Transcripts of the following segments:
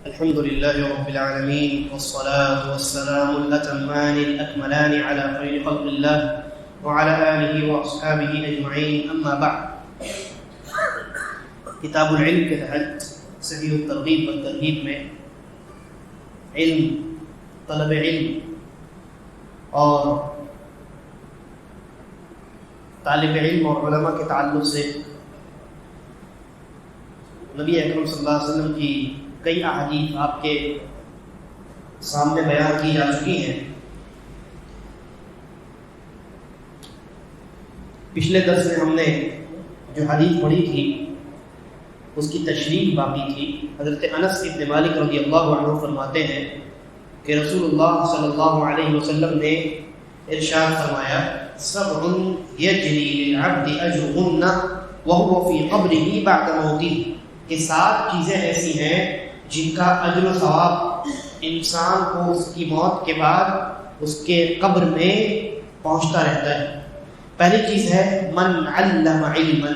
الحمد لله رب العالمين والصلاة والسلام الأتمان الأكملان على خير خلق الله وعلى آله وأصحابه أجمعين أما بعد. کتاب العلم کے تحت صحیح الترغیب والترہیب میں علم، طلب علم اور طالب علم اور علماء کے تعلق سے نبی اکرم صلی اللہ علیہ وسلم کی کئی احادیث آپ کے سامنے بیان کی جا چکی ہیں. پچھلے درس میں ہم نے جو حدیث پڑھی تھی اس کی تشریح باقی تھی. حضرت انس بن مالک رضی اللہ عنہ فرماتے ہیں کہ رسول اللہ صلی اللہ علیہ وسلم نے ارشاد فرمایا: سبع یجری للعبد اجرهن وهو في قبره بعد موته، کہ 7 چیزیں ایسی ہیں جن کا اجر و ثواب انسان کو اس کی موت کے بعد اس کے قبر میں پہنچتا رہتا ہے. پہلی چیز ہے من علم علما،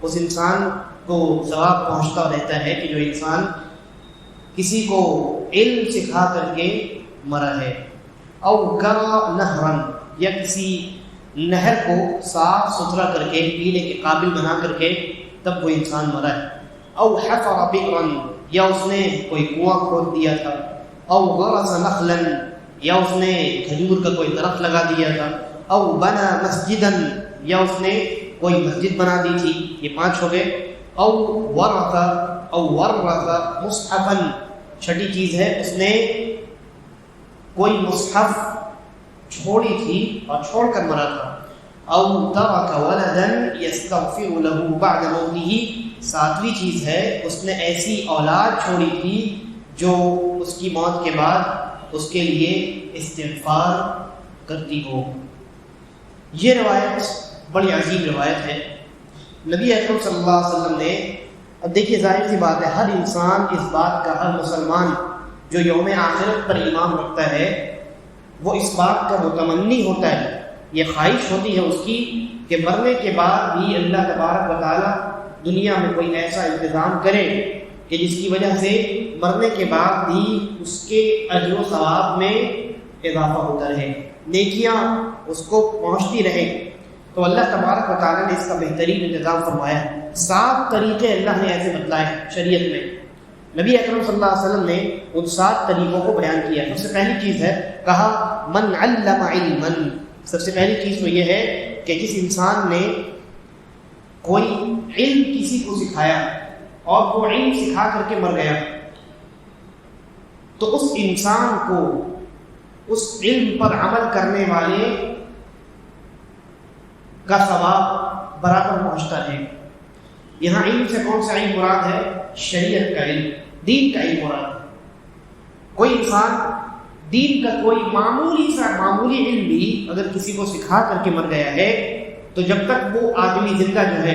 اس انسان کو ثواب پہنچتا رہتا ہے کہ جو انسان کسی کو علم سکھا کر کے مرا ہے. او گرا نہرا، یا کسی نہر کو صاف ستھرا کر کے پینے کے قابل بنا کر کے تب وہ انسان مرا ہے. او حفر بئرا، یا اس نے کوئی کنواں کھود دیا تھا. او غرس نخلا، یا اس نے کھجور کا کوئی درخت لگا دیا تھا. او بنا مسجدا، یا اس نے کوئی مسجد بنا دی تھی. یہ 5 ہو گئے. او ورث مصحفا، چھٹی چیز ہے اس نے کوئی مصحف چھوڑی تھی اور چھوڑ کر مرا تھا. او ترک ولدا یستغفر له بعد موته، 7ویں چیز ہے اس نے ایسی اولاد چھوڑی تھی جو اس کی موت کے بعد اس کے لیے استغفار کرتی ہو. یہ روایت بڑی عجیب روایت ہے. نبی اکرم صلی اللہ علیہ وسلم نے، اب دیکھیے ظاہر سی بات ہے، ہر انسان اس بات کا، ہر مسلمان جو یوم آخرت پر ایمان رکھتا ہے وہ اس بات کا متمنی ہوتا ہے، یہ خواہش ہوتی ہے اس کی کہ مرنے کے بعد بھی اللہ تبارک و تعالی دنیا میں کوئی ایسا انتظام کرے کہ جس کی وجہ سے مرنے کے بعد بھی اس کے اجر و ثواب میں اضافہ ہوتا رہے، نیکیاں اس کو پہنچتی رہیں. تو اللہ تبارک و تعالیٰ نے اس کا بہترین انتظام فرمایا. 7 طریقے اللہ نے ایسے بتلائے شریعت میں. نبی اکرم صلی اللہ علیہ وسلم نے ان 7 طریقوں کو بیان کیا. سب سے پہلی چیز ہے، کہا من علم علما. سب سے پہلی چیز تو یہ ہے کہ جس انسان نے کوئی علم کسی کو سکھایا اور وہ علم سکھا کر کے مر گیا، تو اس انسان کو اس علم پر عمل کرنے والے کا ثواب برابر پہنچتا ہے. یہاں علم سے کون سا علم مراد ہے؟ شریعت کا علم، دین کا علم مراد. کوئی انسان دین کا کوئی معمولی علم بھی اگر کسی کو سکھا کر کے مر گیا ہے تو جب تک وہ آدمی زندہ جو ہے،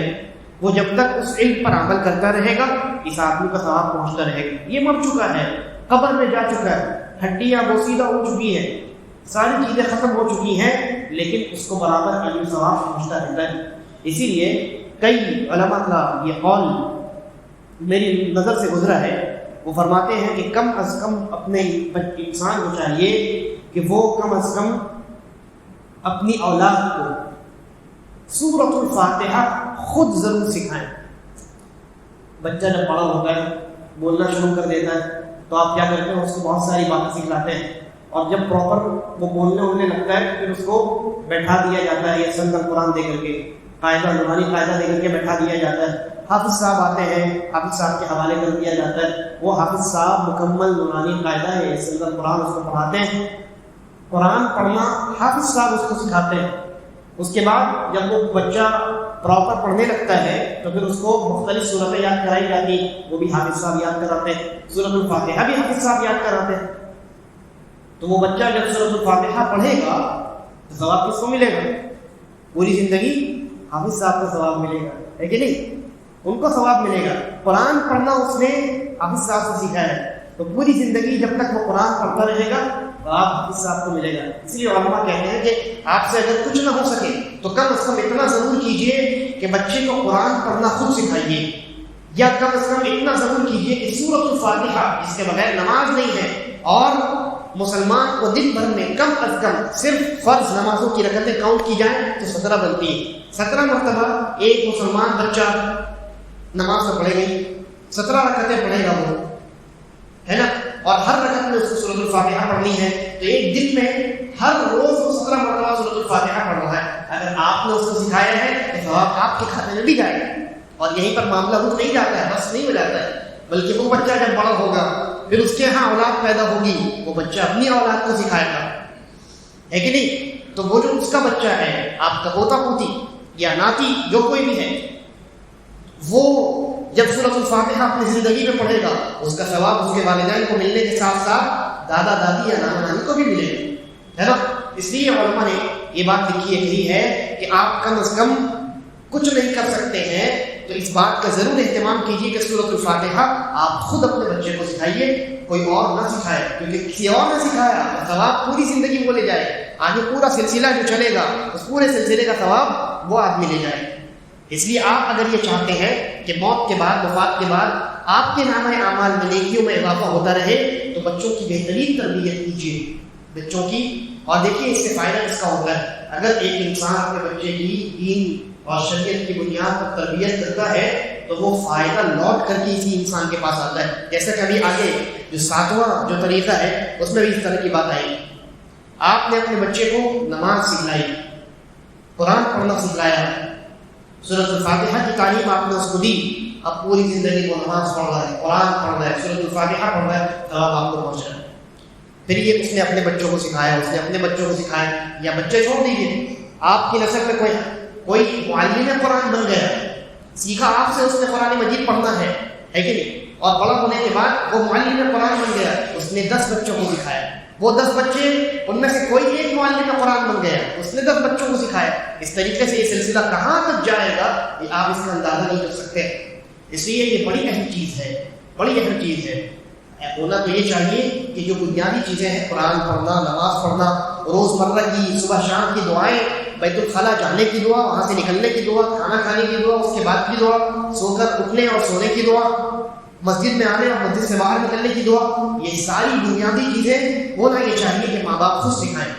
وہ جب تک اس علم پر عمل کرتا رہے گا اس آدمی کا ثواب پہنچتا رہے گا. یہ مر چکا ہے، قبر میں جا چکا ہے، ہڈیاں بوسیدہ ہو چکی ہیں، ساری چیزیں ختم ہو چکی ہیں، لیکن اس کو برابر علم ثواب پہنچتا رہتا ہے. اسی لیے کئی علماء کا یہ قول میری نظر سے گزرا ہے. وہ فرماتے ہیں کہ کم از کم اپنے انسان کو چاہیے کہ وہ کم از کم اپنی اولاد کو سورۃ الفاتحہ خود ضرور سکھائیں. بچہ جب بڑا ہوتا ہے، بولنا شروع کر دیتا ہے، تو آپ کیا کرتے ہیں؟ اس کو بہت ساری باتیں سکھلاتے ہیں، اور جب پراپر وہ بولنے لگتا ہے پھر اس کو بیٹھا دیا جاتا ہے، یا سند قرآن دے کر کے قاعدہ، نورانی قاعدہ دے کر کے بیٹھا دیا جاتا ہے. حافظ صاحب آتے ہیں، حافظ صاحب کے حوالے کر دیا جاتا ہے. وہ حافظ صاحب مکمل نورانی قاعدہ ہے، سند قرآن اس کو پڑھاتے ہیں. قرآن پڑھنا حافظ صاحب اس کو سکھاتے ہیں. اس کے بعد جب وہ بچہ پراپر پڑھنے لگتا ہے تو پھر اس کو مختلف صورتیں یاد کرائی جاتی ہیں، وہ بھی حافظ صاحب یاد کراتے ہیں. سورۃ الفاتحہ بھی حافظ صاحب یاد کراتے ہیں. تو وہ بچہ جب سورۃ الفاتحہ پڑھے گا تو ثواب کس کو ملے گا؟ پوری زندگی حافظ صاحب کو ثواب ملے گا، ہے کہ نہیں؟ ان کو ثواب ملے گا. قرآن پڑھنا اس نے حافظ صاحب سے سیکھا ہے، تو پوری زندگی جب تک وہ قرآن پڑھتا رہے گا تو آپ حافظ صاحب کو ملے گا. اس لیے علماء کہتے ہیں کہ آپ سے اگر کچھ نہ ہو سکے تو کم از کم اتنا ضرور کیجئے کہ بچے کو قرآن پڑھنا خود سکھائیے. یا کم از کم اتنا ضرور کیجیے کہ سورۃ الفاتحہ جس کے بغیر نماز نہیں ہے، اور مسلمان کو دن بھر میں کم از کم صرف فرض نمازوں کی رکعتیں کاؤنٹ کی جائیں تو 17 بنتی ہیں۔ 17 مرتبہ ایک مسلمان بچہ نماز میں پڑھے گی، 17 رکعتیں پڑھے گا وہ، ہے نا، اور ہر رکعت میں اس کو سورۃ الفاتحہ پڑھنی ہے، تو ایک دن میں ہر روز وہ 17 مرتبہ سورۃ الفاتحہ پڑھ رہا ہے۔ اگر آپ نے اس کو سکھایا ہے تو ثواب آپ کے کھاتے میں بھی جائے گا، اور یہیں پر معاملہ رک نہیں جاتا ہے، بس نہیں ہو جاتا ہے، بلکہ وہ بچہ جب بڑا ہوگا پھر اس کے ہاں اولاد پیدا ہوگی، وہ بچہ اپنی اولاد کو سکھائے گا، ہے کہ نہیں؟ تو وہ جو اس کا بچہ ہے، آپ کا پوتا پوتی یا ناتی جو کوئی بھی ہے، وہ جب سورۃ الفاتحہ اپنی زندگی میں پڑھے گا، اس کا ثواب اس کے والدین کو ملنے کے ساتھ ساتھ دادا دادی یا نانا نانی کو بھی ملے گا، ہے نا۔ اس لیے علماء نے یہ بات لکھی ہے کہی ہے کہ آپ کم از کم کچھ نہیں کر سکتے ہیں تو اس بات کا ضرور اہتمام کیجیے کہ سورۃ الفاتحہ آپ خود اپنے بچے کو سکھائیے، کوئی اور نہ سکھائے، کیونکہ کسی اور نے سکھایا تو ثواب پوری زندگی وہ لے جائے، آگے پورا سلسلہ جو چلے گا اس پورے سلسلے کا ثواب وہ آدمی لے جائے۔ اس لیے آپ اگر یہ چاہتے ہیں کہ موت کے بعد، وفات کے بعد آپ کے نامہ اعمال میں نیکیوں میں اضافہ ہوتا رہے، تو بچوں کی بہترین تربیت کیجیے، بچوں کی، اور دیکھیے اس سے فائدہ کس کا ہوتا ہے۔ اگر ایک انسان اپنے بچے کی دین اور شریعت کی بنیاد پر تربیت کرتا ہے تو وہ فائدہ لوٹ کر کے اسی انسان کے پاس آتا ہے۔ جیسا کہ ابھی آگے جو 7واں جو طریقہ ہے اس میں بھی اس طرح کی بات آئی، آپ نے اپنے بچے کو نماز سکھلائی، قرآن پڑھنا سکھلایا، سورۃ الفاتحہ کی تعلیم آپ نے اس کو دی، اب پوری زندگی کو نماز پڑھ رہا ہے، قرآن پڑھ رہا ہے، سورۃ الفاتحہ پڑھ رہا ہے، ثواب آپ کو پہنچ رہا ہے۔ پھر یہ اس نے اپنے بچوں کو سکھایا، اس نے اپنے بچوں کو سکھایا، یا بچے چھوڑ دیجیے، آپ کی نسل میں کوئی معلم قرآن بن گیا، سیکھا آپ سے، اس نے قرآن مجید پڑھنا ہے کہ نہیں، اور بڑا ہونے کے بعد وہ معلم قرآن بن گیا، اس نے 10 بچوں کو سکھایا، وہ 10 بچے ان میں سے کوئی ایک معلم قرآن بن گیا، اس نے 10 بچوں کو سکھایا۔ اس طریقے سے یہ سلسلہ کہاں تک جائے گا یہ آپ اس کا اندازہ نہیں کر سکتے۔ اس لیے یہ بڑی اہم چیز ہے، بڑی اہم چیز ہے۔ ہونا تو یہ چاہیے کہ جو بنیادی چیزیں ہیں، قرآن پڑھنا، نماز پڑھنا، روزمرہ کی صبح شام کی دعائیں، بیت الخلاء جانے کی دعا، وہاں سے نکلنے کی دعا، کھانا کھانے کی دعا، اس کے بعد کی دعا، سو کر اٹھنے اور سونے کی دعا، مسجد میں آنے اور مسجد سے باہر نکلنے کی دعا، یہ ساری بنیادی چیزیں ہونا یہ چاہیے کہ ماں باپ خود سکھائیں،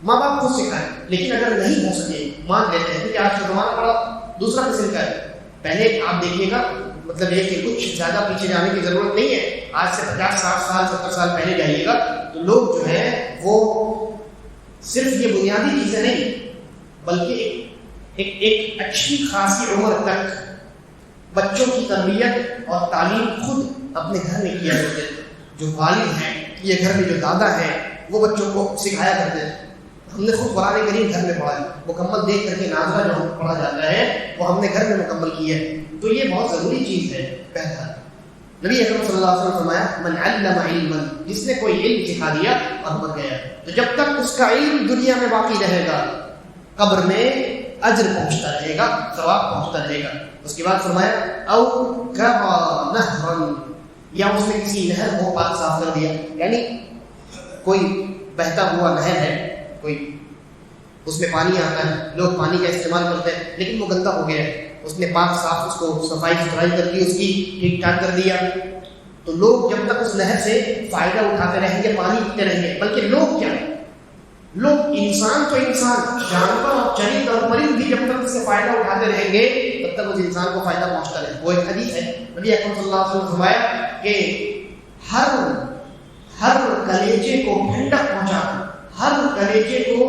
ماں باپ خود سکھائیں۔ لیکن اگر نہیں ہو سکے، مان لیتے ہیں کہ آج کا زمانہ بڑا دوسرا قسم کا ہے، پہلے آپ دیکھیے گا، مطلب یہ کہ کچھ زیادہ پیچھے جانے کی ضرورت نہیں ہے، آج سے 50 60 سال 70 سال پہلے جائیے گا تو لوگ جو ہیں وہ صرف یہ بنیادی چیزیں نہیں بلکہ ایک اچھی خاصی عمر تک بچوں کی تربیت اور تعلیم خود اپنے گھر میں کیا کرتے تھے۔ جو والد ہیں، یہ گھر میں جو دادا ہیں، وہ بچوں کو سکھایا کرتے تھے۔ ہم نے خود قرآن کریم گھر میں پڑھا ہے، مکمل دیکھ کر کے ناظرہ جو پڑھا جاتا ہے وہ ہم نے گھر میں مکمل کی ہے، تو یہ بہت ضروری چیز ہے۔ پہلا نبی اکرم صلی اللہ علیہ وسلم فرمایا من علم علما، جس نے کوئی علم سکھا دیا اور مر گیا، تو جب تک اس کا علم دنیا میں باقی رہے گا قبر میں اجر پہنچتا رہے گا، ثواب پہنچتا رہے گا۔ اس کے بعد فرمایا او کما نہرا، یا اس نے کسی نہر کو پاک صاف کر دیا، یعنی کوئی بہتا ہوا نہر ہے، کوئی اس میں پانی آتا ہے، لوگ پانی کا استعمال کرتے ہیں لیکن وہ گندا ہو گیا ہے، اس نے پاک صاف اس کو صفائی ستھرائی کر دی، اس کی ٹھیک ٹھاک کر دیا، تو لوگ جب تک اس نہر سے فائدہ اٹھاتے رہیں گے، پانی پیتے رہیں گے، بلکہ لوگ کیا، لوگ انسان تو انسان، جانور اور چرند اور پرند بھی جب تک اس سے فائدہ اٹھاتے رہیں گے تب تک اس انسان کو فائدہ پہنچتا رہے۔ وہ ایک حدیث ہے، نبی اکرم صلی اللہ علیہ وسلم نے فرمایا کہ ہر کلیجے کو ٹھنڈک پہنچانا، ہر کلیجے کو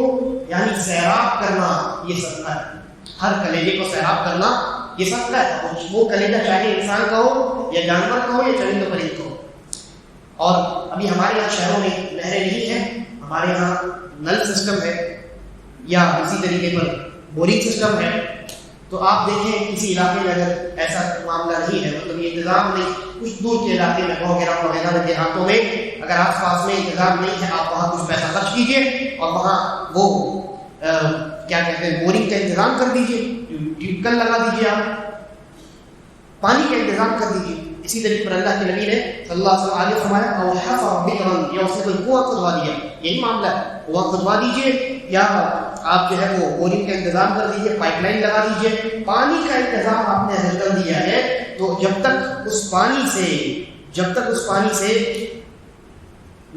یعنی سیراب کرنا یہ صدقہ ہے، ہر کلیجے کو سیراب کرنا یہ صدقہ ہے، وہ کلیجہ چاہے انسان کا ہو یا جانور کا ہو یا چرند و پرند کا ہو۔ اور ابھی ہمارے یہاں شہروں میں نہریں نہیں ہیں، ہمارے یہاں نل سسٹم ہے یا اسی طریقے پر بورنگ سسٹم ہے، تو آپ دیکھیں کسی علاقے میں اگر ایسا معاملہ نہیں ہے، مطلب یہ انتظام نہیں، کچھ دور کے علاقے میں وغیرہ میں دیہاتوں میں اگر آس پاس میں انتظام نہیں ہے، آپ وہاں کچھ پیسہ خرچ کیجیے اور وہاں وہ کیا کہتے ہیں بورنگ کا انتظام کر دیجیے، ٹیوب کل لگا دیجیے، آپ پانی کا انتظام کر دیجیے۔ اسی طریقے پر اللہ کے نبی نے صلی اللہ علیہ وسلم آگے فرمایا اور حفر بکرن، یا اس نے کوئی کنواں کھدوا دیا، یہی معاملہ ہے، کنواں کھدوا دیجیے یا آپ جو ہے وہ بورنگ کا انتظام کر دیجیے، پائپ لائن لگا دیجیے، پانی کا انتظام آپ نے کر دیا ہے تو اس پانی سے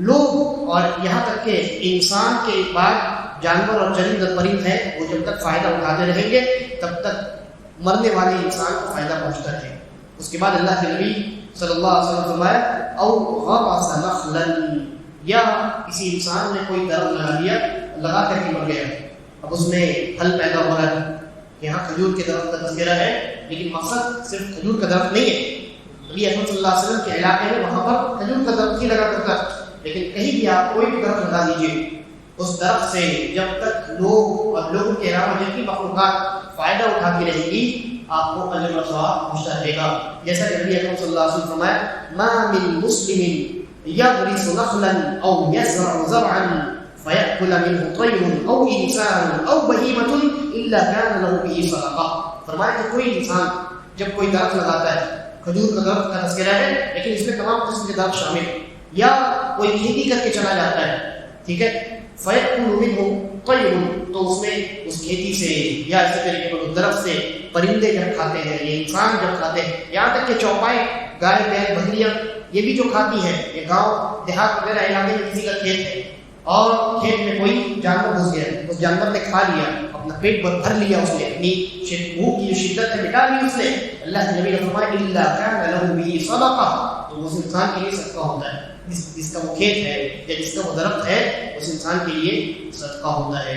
لوگ اور یہاں تک کہ انسان کے بعد جانور اور چرند اور پرند ہیں وہ جب تک فائدہ اٹھاتے رہیں گے تب تک مرنے والے انسان کو فائدہ پہنچتا رہے. اس کے بعد اللہ کے نبی صلی اللہ علیہ وسلم فرمایا او غرس نخلا، یا کسی انسان نے کوئی درخت لگا کر کے مر گیا، اب اس میں پھل پیدا ہو رہا ہے. یہاں کھجور کے درخت کا تذکرہ ہے لیکن مقصد صرف کھجور کا درخت نہیں ہے. نبی اکرم صلی اللہ علیہ وسلم کے علاقے میں وہاں پر کھجور کا درخت ہی لگا کرتا، لیکن کہیں بھی آپ کوئی بھی درخت لگا دیجیے، اس درخت سے جب تک لوگ اور لوگوں کے علاوہ جتنی مخلوقات فائدہ اٹھاتی رہیں گی آپ کو اجر و ثواب پہنچتا رہے گا. جیسا کہ نبی اکرم صلی اللہ علیہ وسلم فرمایا ما من مسلم یغرس نخلا او یزرع زرعا فیأکل منه طیر او انسان او بہیمۃ الا کان له به صدقہ. فرمایا کہ کوئی انسان جب کوئی درخت لگاتا ہے، کھجور کا درخت کا تذکرہ ہے لیکن اس میں تمام قسم کے درخت شامل، یا کوئی کھیتی کر کے چلا جاتا ہے، ٹھیک ہے، فَيَأْكُلُ مِنْهُ طَيْرٌ، تو اس میں اس کھیتی سے یا اسی طریقے پر اس درخت سے پرندے جب کھاتے ہیں یا انسان جب کھاتے ہیں، یہاں تک کہ چوپائے، گائے بیل بکریاں یہ بھی جو کھاتی ہیں. یہ گاؤں دیہات وغیرہ علاقے میں کسی کا کھیت ہے اور کھیت میں کوئی جانور گھس گیا، اس جانور نے کھا لیا، اپنا پیٹ بھر لیا، اس نے اپنی بھوک کی شدت ہے مٹا لی اس نے. اللہ کے نبی نے فرمایا الا کان له به صدقہ، تو اس انسان کے لیے صدقہ ہوتا ہے. جس کا وہ کھیت ہے یا جس کا وہ درخت ہے اس انسان کے لیے صدقہ ہوتا ہے.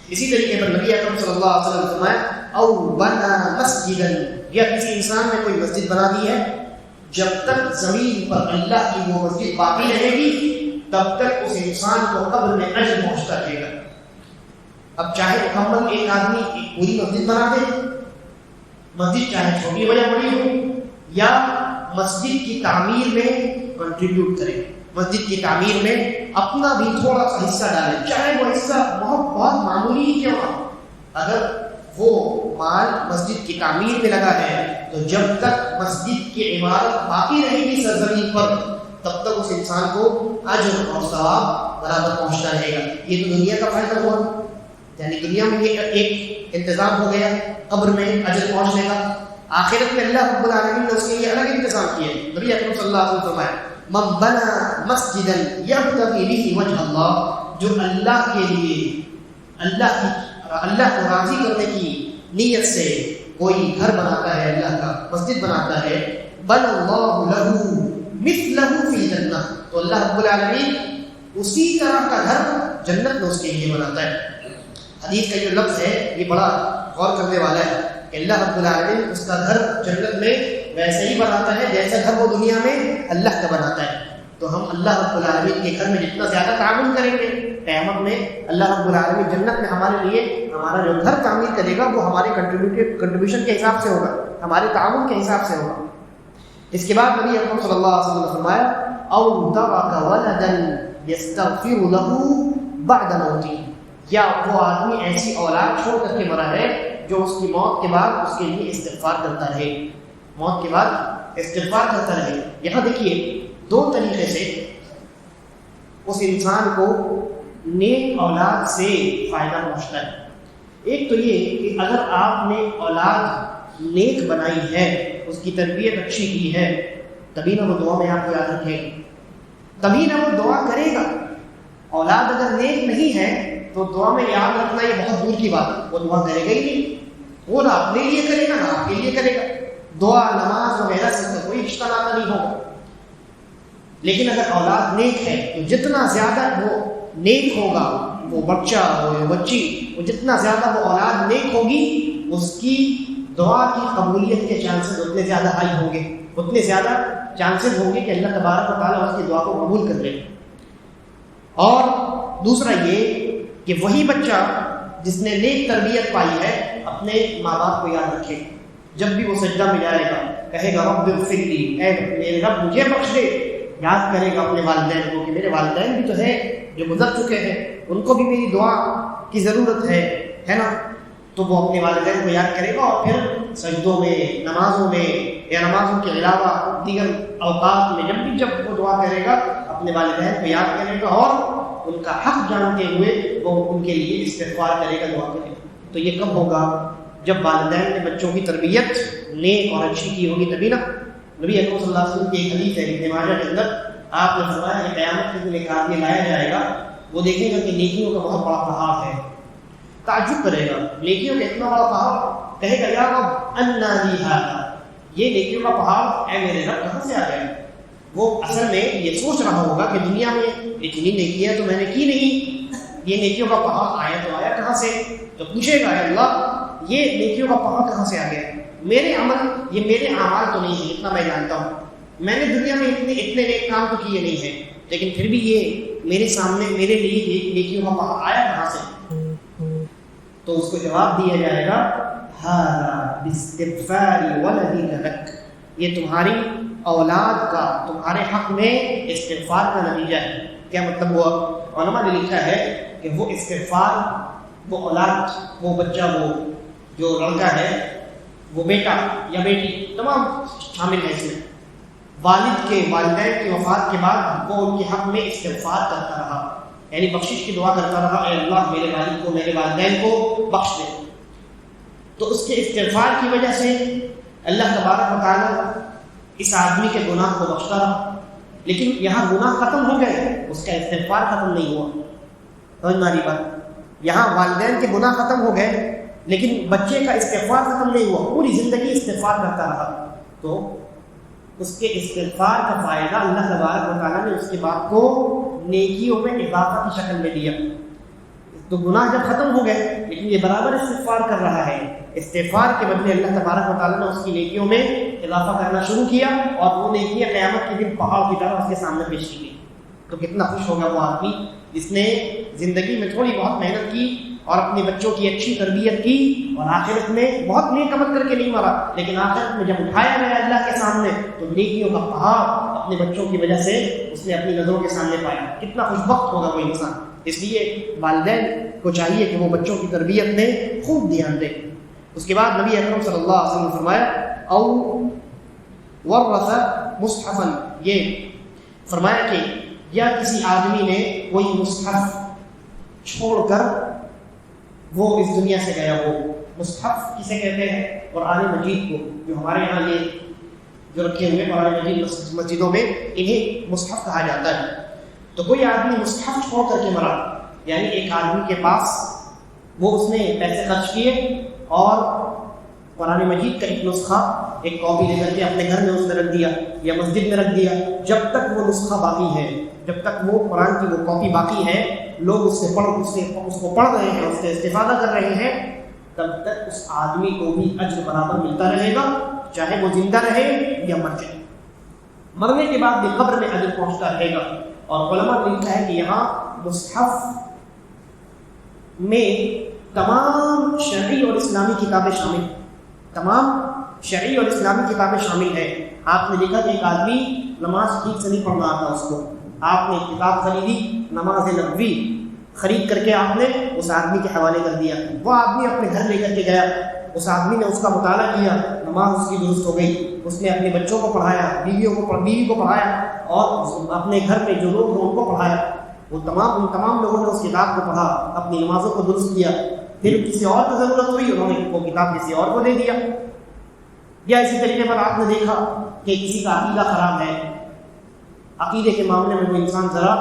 اسی طریقے پر نبی اکرم صلی اللہ علیہ وسلم فرمایا او بنا مسجدا، یا کسی انسان نے کوئی مسجد بنا دی ہے، جب تک زمین پر اللہ کی وہ مسجد باقی رہے گی تب تک اس انسان کو قبر میں اجر پہنچتا رہے گا. اب چاہے مکمل ایک آدمی ایک پوری مسجد بنا دے، مسجد چاہے چھوٹی ہو یا بڑی ہو، یا مسجد کی تعمیر میں کنٹریبیوٹ کرے، مسجد کی تعمیر میں اپنا بھی تھوڑا سا حصہ ڈالے، چاہے وہ حصہ بہت معمولی ہی کیوں نہ، اگر وہ مال مسجد کی تعمیر میں لگا ہے تو جب تک مسجد کی عمارت باقی رہے گی سرزمین پر تب تک اس انسان کو اجر اور ثواب برابر پہنچتا رہے گا. یہ تو دنیا کا فائدہ ہوا، یعنی دنیا میں یہ ایک انتظام ہو گیا قبر میں اجر پہنچنے کا. آخرت میں اللہ رب العالمین نے اس کے لیے الگ انتظام کیے. نبی اکرم صلی اللہ علیہ وسلم فرمایا من بنا مسجدا یبتغی به وجه اللہ، جو اللہ کے لیے اللہ کو راضی کرنے کی نیت سے کوئی گھر بناتا ہے، اللہ کا مسجد بناتا ہے، بن اللہ له مثلہ فی الجنہ، تو اللہ رب العالمین اسی طرح کا گھر جنت میں اس کے لیے بناتا ہے. حدیث کا جو لفظ ہے یہ بڑا غور کرنے والا ہے کہ اللہ رب العالمین اس کا گھر جنت میں ویسے ہی بناتا ہے جیسا گھر وہ دنیا میں اللہ کا بناتا ہے. تو ہم اللہ رب العالمین کے گھر میں جتنا زیادہ تعاون کریں گے قیامت میں اللہ رب العالمین جنت میں ہمارے لیے ہمارا جو گھر تعمیر کرے گا وہ ہمارے کنٹریبیوشن کے حساب سے ہوگا، ہمارے تعاون کے حساب سے ہوگا. اس کے بعد نبی اکرم صلی اللہ علیہ وسلم نے فرمایا او ترک ولدا یستغفر له بعد موته، یا وہ آدمی ایسی اولاد چھوڑ کر کے مرا ہے جو اس کی موت کے بعد اس کے لیے استغفار کرتا رہے، موت کے بعد استغفار کرتا رہے. یہاں دیکھیے دو طریقے سے اس انسان کو نیک اولاد سے فائدہ پہنچتا ہے. ایک تو یہ کہ اگر آپ نے اولاد نیک بنائی ہے، اس کی تربیت اچھی کی ہے، تبھی نہ وہ دعا میں آپ کو یاد رکھے گا، تبھی نہ وہ دعا کرے گا. اولاد اگر نیک نہیں ہے تو دعا میں یاد رکھنا یہ بہت دور کی بات ہے، وہ دعا کرے گا ہی نہیں، وہ نہ اپنے لیے کرے گا نہ آپ کے لیے کرے گا. دعا نماز وغیرہ سے کوئی رشتہ ناتا نہیں ہوگا. لیکن اگر اولاد نیک ہے تو جتنا زیادہ وہ نیک ہوگا، وہ بچہ ہو یا بچی، وہ جتنا زیادہ وہ اولاد نیک ہوگی اس کی دعا کی قبولیت کے چانسز اتنے زیادہ ہائی ہوں گے، اتنے زیادہ چانسز ہوں گے کہ اللہ تبارک و تعالیٰ اس کی دعا کو قبول کر لے. اور دوسرا یہ کہ وہی بچہ جس نے نیک تربیت پائی ہے اپنے ماں باپ کو یاد رکھے، جب بھی وہ سجدہ میں جائے گا کہے گا رب اغفر لی، اے میرے رب مجھے بخش دے. یاد کرے گا اپنے والدین کو کہ میرے والدین بھی تو ہے جو گزر چکے ہیں، ان کو بھی میری دعا کی ضرورت ہے نا. تو وہ اپنے والدین کو یاد کرے گا اور پھر سجدوں میں، نمازوں میں یا نمازوں کے علاوہ دیگر اوقات میں جب وہ دعا کرے گا اپنے والدین کو یاد کرے گا اور ان کا حق جانتے ہوئے وہ ان کے لیے استغفار کرے گا، دعا کرے گا. تو یہ کب ہوگا؟ جب والدین نے بچوں کی تربیت نیک اور اچھی کی ہوگی تبھی نا. نبی اکرم صلی اللہ علیہ وسلم کی ایک حدیث ہے ابن ماجہ کے اندر، آپ نے فرمایا کہ قیامت کے دن ایک آدمی لایا جائے گا، وہ دیکھے گا کہ نیکیوں کا بہت بڑا پہاڑ ہے، تعجب کرے گا، نیکیوں کا اتنا بڑا پہاڑ، کہے گا یا رب انا لی ھذا، یہ نیکیوں کا پہاڑ اے میرے رب کہاں سے آ گیا؟ وہ اصل میں یہ سوچ رہا ہوگا کہ دنیا میں اتنی نیکیاں تو میں نے کی نہیں، یہ نیکیوں کا پہاڑ آیا تو آیا کہاں سے؟ تو پوچھے گا اے اللہ یہ نیکیوں کا پہاڑ کہاں سے آ گیا؟ میرے عمل، یہ میرے اعمال تو نہیں ہے، اتنا میں جانتا ہوں، میں نے دنیا میں اتنے نیک کام تو کیے نہیں ہیں، لیکن پھر بھی یہ میرے سامنے میرے لیے نیکیوں کا پہاڑ آیا کہاں سے؟ تو اس کو جواب دیا جائے گا ھذا باستغفار ولدک لک، یہ تمہاری اولاد کا تمہارے حق میں استغفار کا نتیجہ ہے. کیا مطلب ہوا؟ علماء نے لکھا ہے کہ وہ استغفار، وہ اولاد، وہ بچہ، وہ جو لڑکا ہے، وہ بیٹا یا بیٹی تمام شامل ہے اس میں، والد کے والدین کی وفات کے بعد وہ ان کے حق میں استغفار کرتا رہا، یعنی بخشش کی دعا کرتا رہا، اے اللہ میرے والد کو میرے والدین کو بخش دے. تو اس کے استغفار کی وجہ سے اللہ تبارک و تعالیٰ اس آدمی کے گناہ کو بخشتا رہا. لیکن یہاں گناہ ختم ہو گئے، اس کا استغفار ختم نہیں ہوا. سمجھ میں آ رہی بات؟ یہاں والدین کے گناہ ختم ہو گئے لیکن بچے کا استغفار ختم نہیں ہوا، پوری زندگی استغفار کرتا رہا. تو اس کے استغفار کا فائدہ اللہ تبارک و تعالیٰ نے اس کے باپ کو نیکیوں میں اضافہ کی شکل میں دیا. تو گناہ جب ختم ہو گئے لیکن یہ برابر استغفار کر رہا ہے، استغفار کے بدلے اللہ تبارک و تعالیٰ نے اس کی نیکیوں میں اضافہ کرنا شروع کیا اور وہ نیکیاں قیامت کے دن پہاڑ کی طرح اس کے سامنے پیش کی گئی. تو کتنا خوش ہوگا وہ آدمی جس نے زندگی میں تھوڑی بہت محنت کی اور اپنے بچوں کی اچھی تربیت کی اور آخرت میں بہت نیک عمل کر کے نہیں مرا، لیکن آخرت میں جب اٹھایا گیا اللہ کے سامنے تو نیکیوں کا پہاڑ اپنے بچوں کی وجہ سے اس نے اپنی نظروں کے سامنے پایا. کتنا خوش بخت ہوگا وہ انسان. اس لیے والدین کو چاہیے کہ وہ بچوں کی تربیت میں خوب دھیان دیں. اس کے بعد نبی اکرم صلی اللہ علیہ وسلم نے فرمایا او ورث مصحفا، یہ فرمایا کہ یا کسی آدمی نے کوئی مصحف چھوڑ کر وہ اس دنیا سے گیا ہو. مصحف کسے کہتے ہیں؟ قرآن مجید کو، جو ہمارے یہاں یہ جو رکھے ہوئے قرآن مجید مسجدوں میں انہیں مصحف کہا جاتا ہے. تو کوئی آدمی مصحف چھوڑ کر کے مرا، یعنی ایک آدمی کے پاس وہ اس نے پیسے خرچ کیے اور قرآن مجید کا ایک نسخہ، ایک کاپی لے کر کے اپنے گھر میں اس نے رکھ دیا یا مسجد میں رکھ دیا. جب تک وہ نسخہ باقی ہے، جب تک وہ قرآن کی وہ کاپی باقی ہے، لوگ اس کو پڑھ رہے ہیں، اس سے استفادہ کر رہے ہیں، تب تک اس آدمی کو بھی اجر برابر ملتا رہے گا، چاہے وہ زندہ رہے یا مر جائے. مرنے کے بعد بھی قبر میں اجر پہنچتا رہے گا. اور علماء نے لکھا ہے کہ یہاں مصحف میں تمام شرعی اور اسلامی کتابیں شامل، تمام شرعی اور اسلامی کتابیں شامل ہیں. آپ نے دیکھا کہ ایک آدمی نماز ٹھیک سے نہیں پڑھ رہا تھا، اس کو آپ نے کتاب خریدی نماز نبوی، خرید کر کے آپ نے اس آدمی کے حوالے کر دیا. وہ آدمی اپنے گھر لے کر کے گیا، اس آدمی نے اس کا مطالعہ کیا، نماز اس کی درست ہو گئی، اس نے اپنے بچوں کو پڑھایا، بیوی کو پڑھایا اور اپنے گھر میں جو لوگ ہیں ان کو پڑھایا. وہ ان تمام لوگوں نے اس کتاب کو پڑھا، اپنی نمازوں کو درست کیا. پھر کسی اور کو ضرورت ہوئی، انہوں نے وہ کتاب کسی اور کو دے دیا. یا اسی طریقے پر آپ نے دیکھا کہ کسی کا عقیدہ خراب ہے، عقیدے کے معاملے میں کوئی انسان ذرا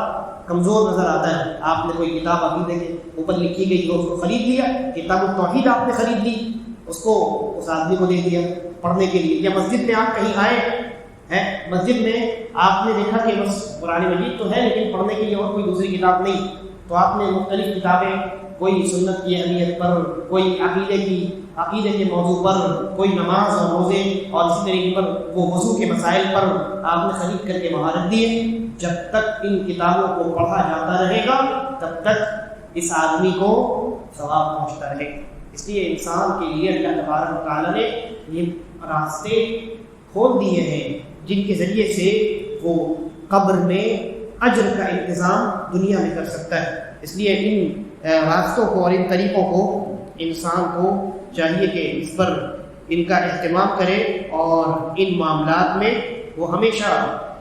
کمزور نظر آتا ہے، آپ نے کوئی کتاب عقیدے کے اوپر لکھی گئی تو اس کو خرید لیا، کتاب التوحید آپ نے خرید لی، اس کو اس آدمی کو دے دیا پڑھنے کے لیے. یا مسجد میں آپ کہیں آئے ہیں، مسجد میں آپ نے دیکھا کہ بس قرآن مجید تو ہے لیکن پڑھنے کے لیے اور کوئی دوسری کتاب نہیں، تو آپ نے مختلف کتابیں، کوئی سنت کی اہمیت پر، کوئی عقیدے کے موضوع پر، کوئی نماز اور روزے اور اسی طریقے پر وہ وضو کے مسائل پر آپ نے خرید کر کے وہاں رکھ دیے. جب تک ان کتابوں کو پڑھا جاتا رہے گا تب تک اس آدمی کو ثواب پہنچتا رہے گا. اس لیے انسان کے لیے اللہ تبارک و تعالیٰ نے یہ راستے کھول دیے ہیں جن کے ذریعے سے وہ قبر میں اجر کا انتظام دنیا میں کر سکتا ہے. اس لیے ان راستوں کو اور ان طریقوں کو انسان کو چاہیے کہ اس پر ان کا اہتمام کرے اور ان معاملات میں وہ ہمیشہ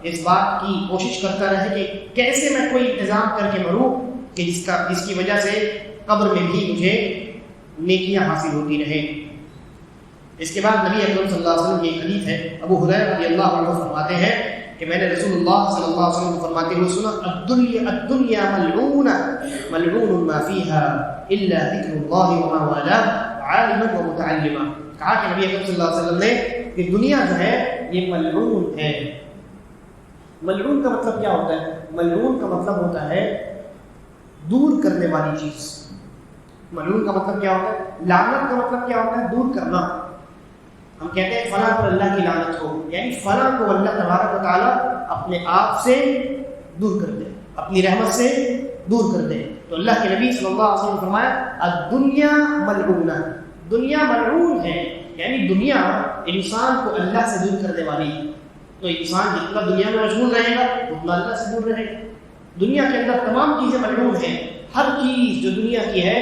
اس بات کی کوشش کرتا رہے کہ کیسے میں کوئی انتظام کر کے مروں کہ جس کی وجہ سے قبر میں بھی مجھے نیکیاں حاصل ہوتی رہیں. اس کے بعد نبی اکرم صلی اللہ علیہ وسلم کی ایک حدیث ہے، ابو ہریرہ رضی اللہ عنہ فرماتے ہیں کہ میں نے رسول اللہ صلی اللہ علیہ وسلم کو فرماتے ہوئے سنا، الدنیا ملعونہ ملعون ما فیہا الا ذکر اللہ وما والاہ عالما ومتعلما. کہا کہ نبی اکرم صلی اللہ علیہ وسلم نے کہ دنیا جو ہے یہ ملعون ہے. ملعون کا مطلب کیا ہوتا ہے؟ ملعون کا مطلب ہوتا ہے دور کرنے والی چیز. ملعون کا مطلب کیا ہوتا ہے؟ لعنت کا مطلب کیا ہوتا ہے؟ دور کرنا. ہم کہتے ہیں فلاں پر اللہ کی لعنت ہو، یعنی فلاں کو اللہ تبارک و تعالیٰ اپنے آپ سے دور کر دے، اپنی رحمت سے دور کر دے. تو اللہ کے نبی صلی اللہ علیہ وسلم نے فرمایا الدنیا ملعونہ، دنیا ملعون ہے، یعنی دنیا انسان کو اللہ سے دور کرنے والی. تو انسان جتنا دنیا میں مشغول رہے گا اتنا اللہ سے دور رہے گا. دنیا کے اندر تمام چیزیں ملعون ہیں، ہر چیز جو دنیا کی ہے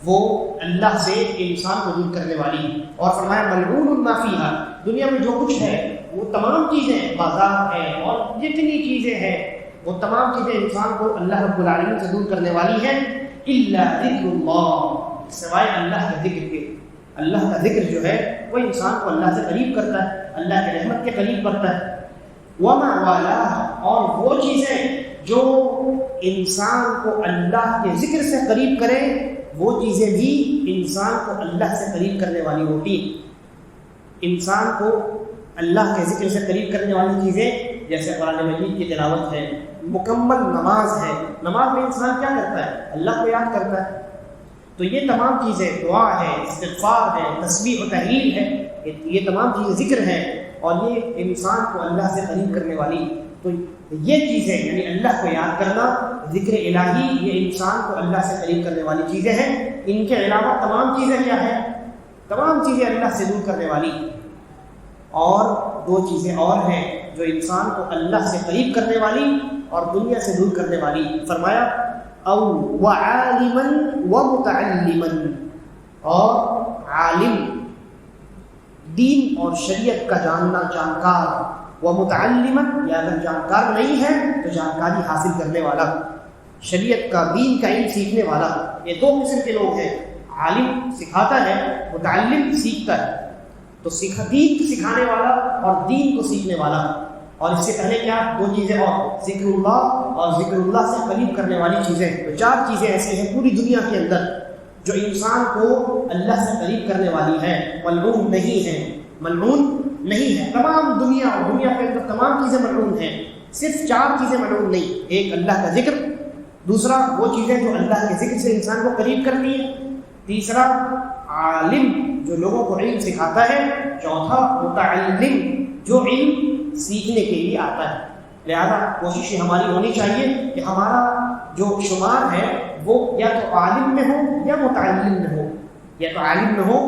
وہ اللہ سے انسان کو دور کرنے والی. اور فرمایا ملعون ما فیہا، دنیا میں جو کچھ ہے وہ تمام چیزیں، بازار ہے اور جتنی چیزیں ہیں وہ تمام چیزیں انسان کو اللہ رب العالمین سے دور کرنے والی ہیں الا ذکر اللہ، سوائے اللہ کے ذکر کے. اللہ کا ذکر جو ہے وہ انسان کو اللہ سے قریب کرتا ہے، اللہ کے رحمت کے قریب کرتا ہے. وما والاہ، اور وہ چیزیں جو انسان کو اللہ کے ذکر سے قریب کرے وہ چیزیں بھی انسان کو اللہ سے قریب کرنے والی ہوتی ہیں. انسان کو اللہ کے ذکر سے قریب کرنے والی چیزیں جیسے قرآن مجید کی تلاوت ہے، مکمل نماز ہے. نماز میں انسان کیا کرتا ہے؟ اللہ کو یاد کرتا ہے. تو یہ تمام چیزیں، دعا ہے، استغفار ہے، تسبیح و تحلیل ہے، یہ تمام چیزیں ذکر ہیں اور یہ انسان کو اللہ سے قریب کرنے والی. تو یہ چیزیں یعنی اللہ کو یاد کرنا، ذکر الہی، یہ انسان کو اللہ سے قریب کرنے والی چیزیں ہیں. ان کے علاوہ تمام چیزیں کیا ہیں؟ تمام چیزیں اللہ سے دور کرنے والی. اور دو چیزیں اور ہیں جو انسان کو اللہ سے قریب کرنے والی اور دنیا سے دور کرنے والی. فرمایا او وعالما ومتعلما، اور عالم دین اور شریعت کا جاننا جانکار، ومتعلما یا اگر جانکار نہیں ہے تو جانکاری حاصل کرنے والا، شریعت کا دین کا علم سیکھنے والا. یہ دو قسم کے لوگ ہیں، عالم سکھاتا ہے، متعلم سیکھتا ہے. تو دین سکھانے والا اور دین کو سیکھنے والا. اور اس سے پہلے کیا؟ دو چیزیں اور، ذکر اللہ اور ذکر اللہ سے قریب کرنے والی چیزیں. تو چار چیزیں ایسی ہیں پوری دنیا کے اندر جو انسان کو اللہ سے قریب کرنے والی ہیں، ملعون نہیں ہیں. ملعون نہیں ہے تمام دنیا، اور دنیا کے اندر تمام چیزیں ملعون ہیں. صرف چار چیزیں ملعون نہیں، ایک اللہ کا ذکر، دوسرا وہ چیزیں جو اللہ کے ذکر سے انسان کو قریب کرتی ہیں، تیسرا عالم جو لوگوں کو علم سکھاتا ہے، چوتھا متعلم جو علم سیکھنے کے لیے آتا ہے. لہذا کوشش ہماری ہونی چاہیے کہ ہمارا جو شمار ہے وہ یا تو عالم میں ہو یا متعلم میں ہو، یا تو عالم میں ہو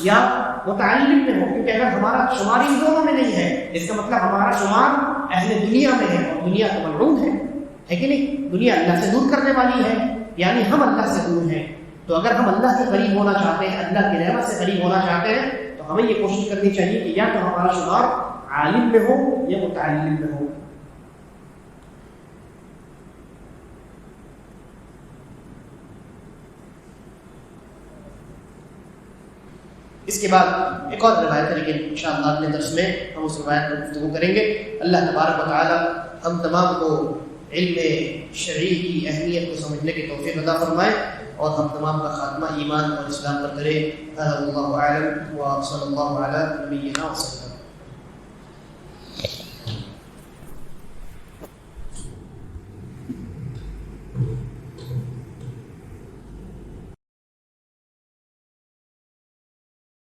یا متعلم میں ہو. کیونکہ اگر ہمارا شمار ان دونوں میں نہیں ہے اس کا مطلب ہمارا شمار اہل دنیا میں ہے، اور دنیا تو ملعون ہے کہ نہیں؟ دنیا اللہ سے دور کرنے والی ہے، یعنی ہم اللہ سے دور ہیں. تو اگر ہم اللہ کے قریب ہونا چاہتے ہیں، اللہ کی رحمت سے قریب ہونا چاہتے ہیں، تو ہمیں یہ کوشش کرنی چاہیے کہ یا تو ہمارا شمار عالم میں ہو یا متعلم میں ہو. اس کے بعد ایک اور روایت ہے، لیکن انشاءاللہ اگلے درس میں ہم اس روایت پر گفتگو کریں گے. اللہ تبارک و تعالی ہم تمام کو علم شرعی کی اہمیت کو سمجھنے کی توفیق عطا فرمائے اور ہم تمام کا خاتمہ ایمان اور اسلام پر کرے. اللہ اعلم و صلی اللہ علی نبینا و سلم.